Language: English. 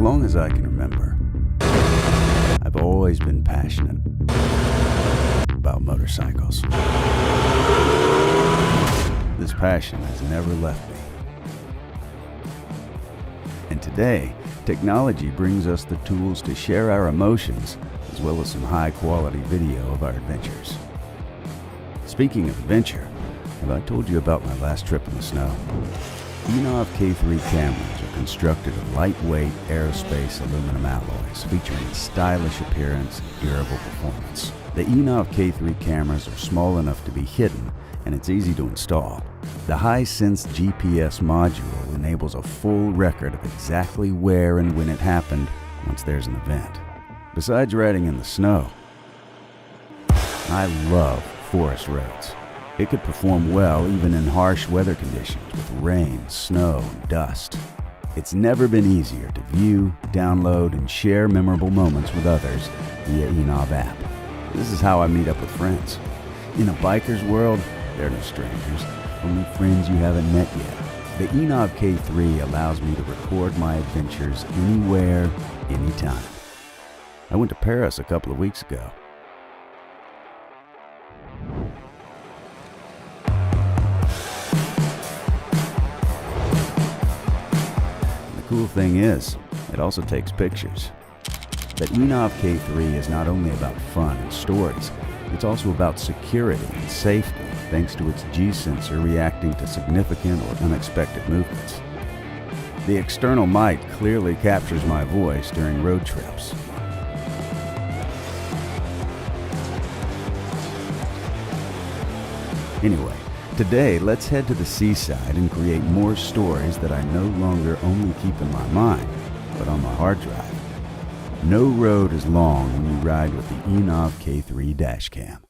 long as I can remember, I've always been passionate about motorcycles. This passion has never left me. And today, technology brings us the tools to share our emotions as well as some high-quality video of our adventures. Speaking of adventure, have I told you about my last trip in the snow? INNOVV K3 cameras are constructed of lightweight aerospace aluminum alloys featuring a stylish appearance and durable performance. The INNOVV K3 cameras are small enough to be hidden, and it's easy to install. The high-sense GPS module enables a full record of exactly where and when it happened once there's an event. Besides riding in the snow, I love forest roads. It could perform well even in harsh weather conditions with rain, snow, and dust. It's never been easier to view, download, and share memorable moments with others via INNOVV App. This is how I meet up with friends. In a biker's world, they're no strangers, only friends you haven't met yet. The INNOVV K3 allows me to record my adventures anywhere, anytime. I went to Paris a couple of weeks ago. The cool thing is, it also takes pictures. The INNOVV K3 is not only about fun and stories, it's also about security and safety thanks to its G-sensor reacting to significant or unexpected movements. The external mic clearly captures my voice during road trips. Anyway, today let's head to the seaside and create more stories that I no longer only keep in my mind, but on my hard drive. No road is long when you ride with the INNOVV K3 dashcam.